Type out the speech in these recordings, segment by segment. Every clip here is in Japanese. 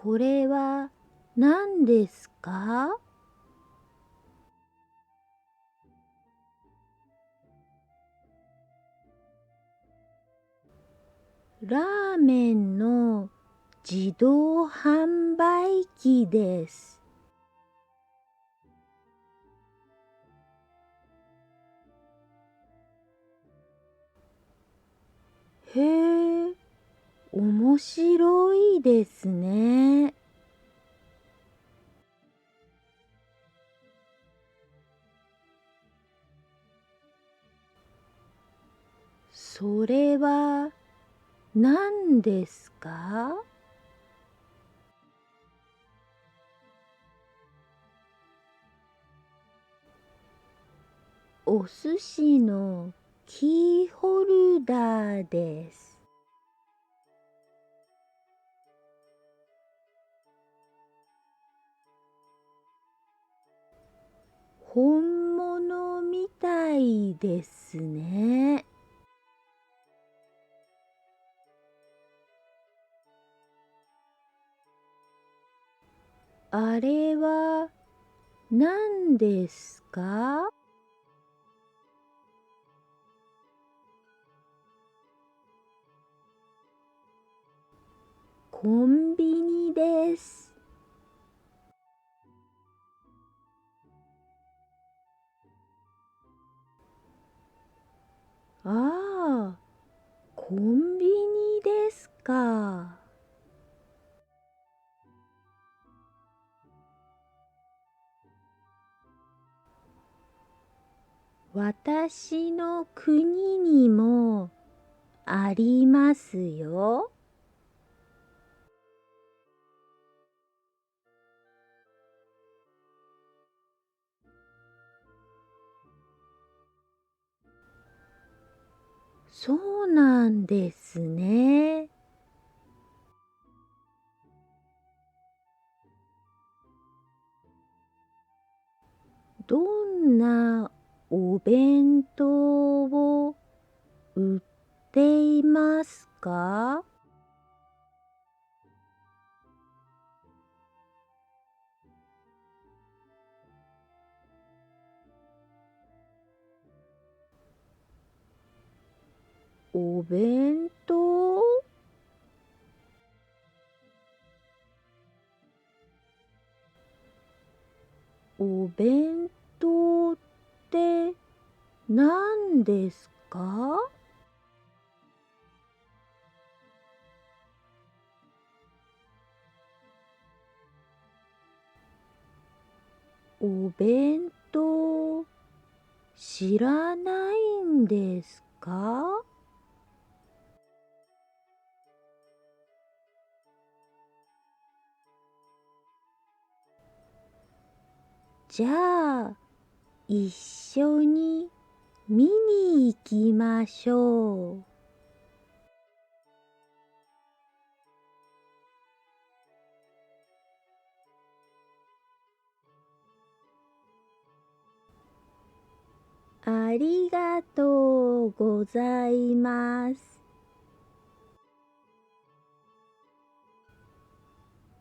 これは何ですか？ラーメンの自動販売機です。へえ、面白いですね。それは何ですか？お寿司のキーホルダーです。本物みたいですね。あれは何ですか？コンビニです。ああ、コンビニですか。私の国にもありますよ。そうなんですね。どんなお弁当を売っていますか？お弁当？お弁当って何ですか？お弁当知らないんですか？じゃあ一緒に見に行きましょう。ありがとうございます。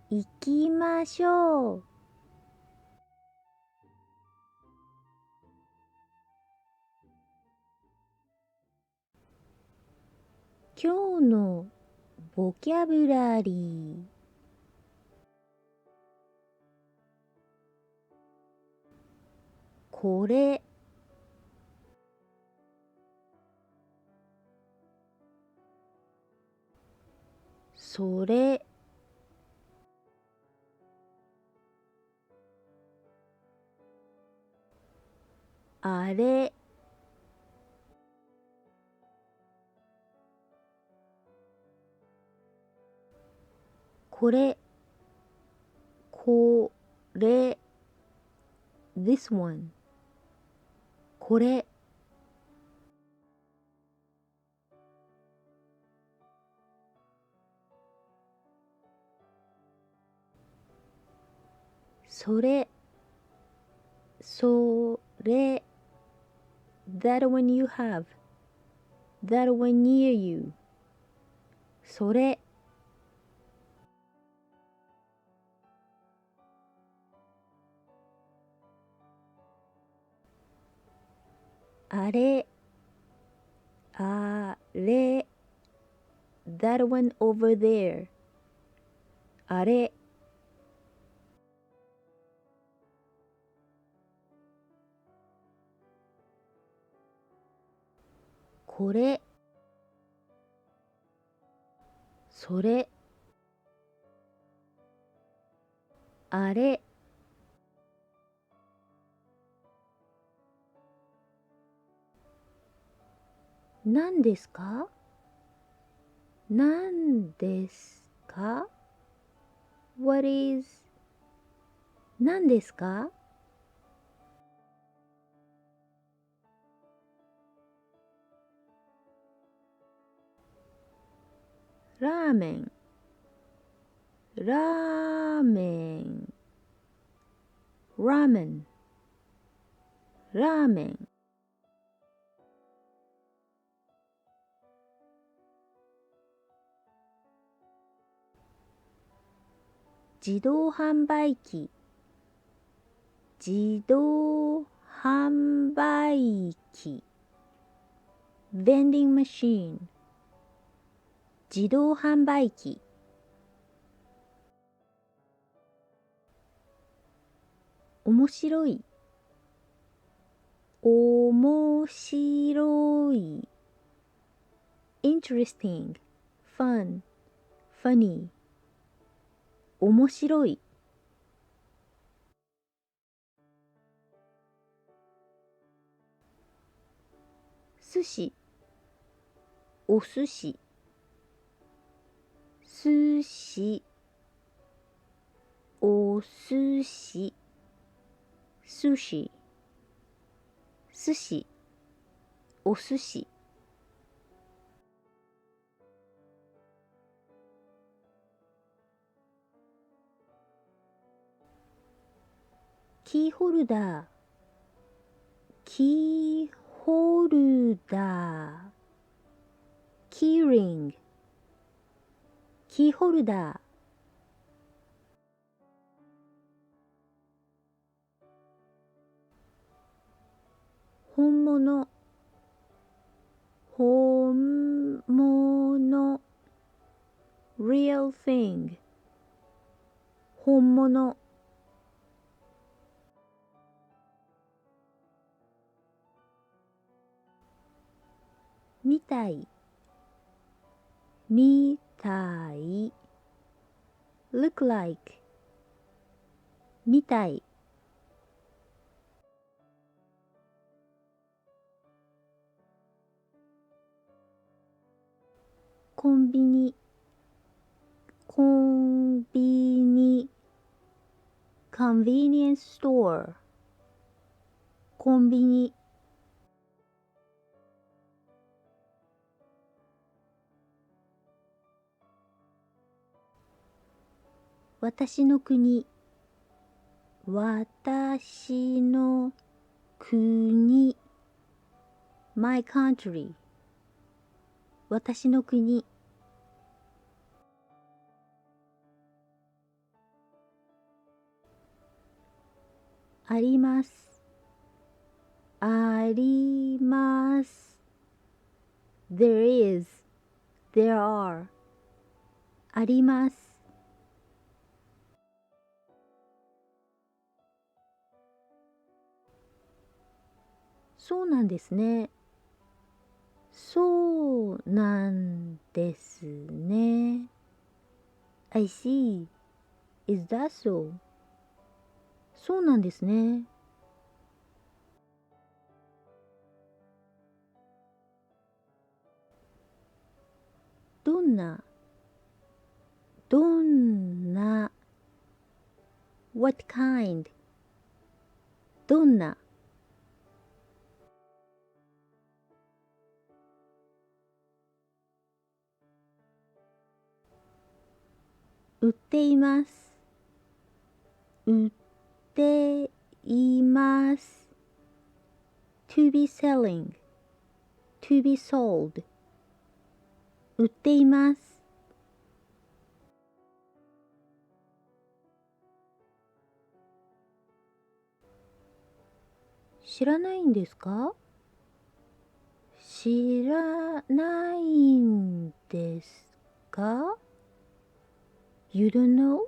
行きましょう。今日のボキャブラリー。これ、それ、あれ、これ、これ、this one、これ、それ、それ、that one you have, that one near you、それ、あれ、あれ、that one over there。あれ、これ、それ、あれ、何ですか？何ですか？ What is 何ですか？ラーメン、ラーメン、ラーメン、ラーメン。自動販売機、自動販売機。vending machine。自動販売機。面白い、面白い。interesting、fun、funny。面白い。寿司、お寿司、寿司、お寿司、寿司、寿司、お寿司。キーホルダー、キーホルダー。キーリング、キーホルダー。本物、本物。real thing。本物。みたい、みたい。look like。みたい。コンビニ、コンビニ。convenience store。コンビニ。私の国、私の国。my country。私の国。あります、あります。there is、there are。あります。そうなんですね。そうなんですね。I see. Is that so? そうなんですね。どんな、どんな。What kind? どんな。売っています。売っています。to be selling。to be sold。売っています。知らないんですか？知らないんですか？ You don't know?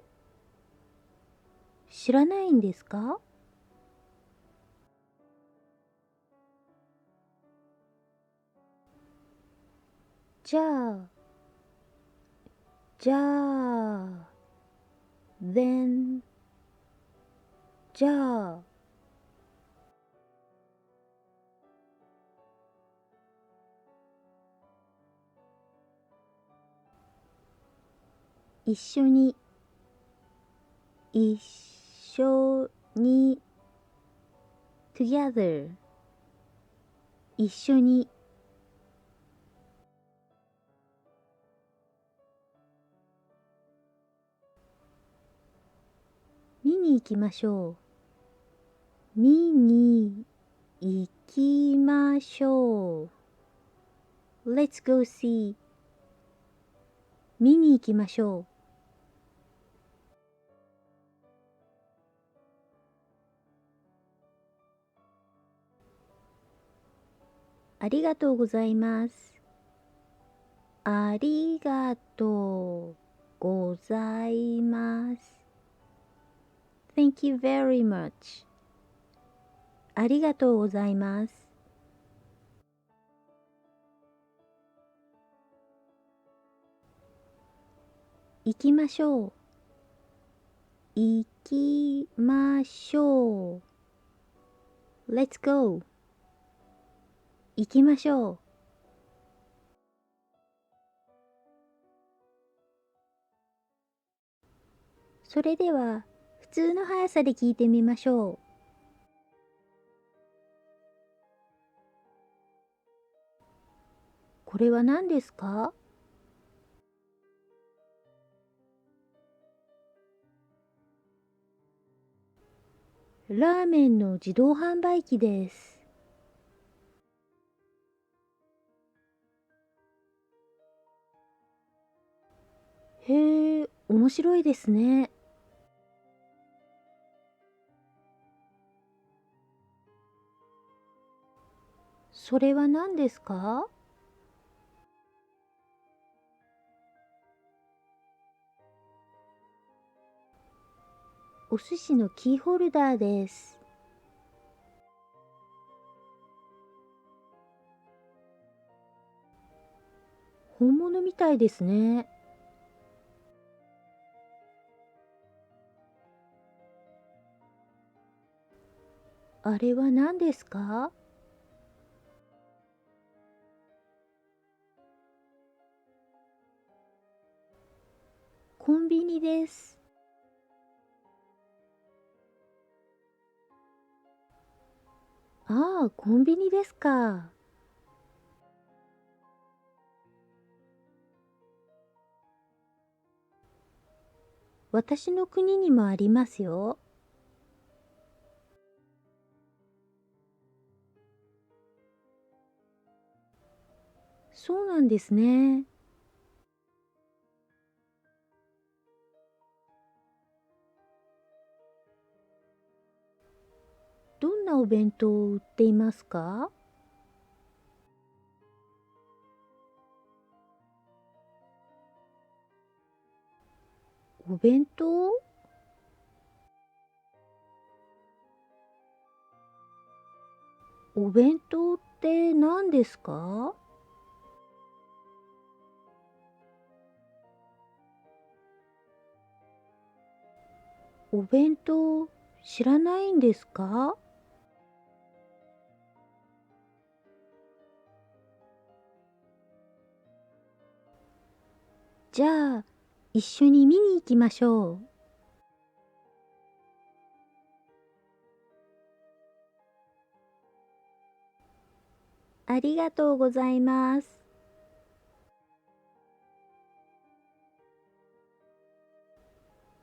知らないんですか？じゃあ、じゃあ、then、じゃあ、一緒に、一緒に、together、一緒に、見に行きましょう。見に行きましょう。Let's go see。見に行きましょう。ありがとうございます。ありがとうございます。Thank you very much。ありがとうございます。行きましょう。行きましょう。Let's go。行きましょう。それでは、普通の速さで聞いてみましょう。これは何ですか？ラーメンの自動販売機です。へえ、面白いですね。それは何ですか？お寿司のキーホルダーです。本物みたいですね。あれは何ですか？コンビニです。ああ、コンビニですか。私の国にもありますよ。そうなんですね。どんなお弁当を売っていますか？お弁当？お弁当って何ですか？お弁当知らないんですか？じゃあ、一緒に見に行きましょう。ありがとうございます。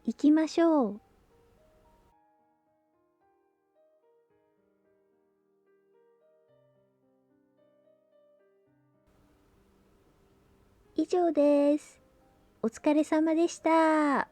行きましょう。以上です。お疲れ様でした。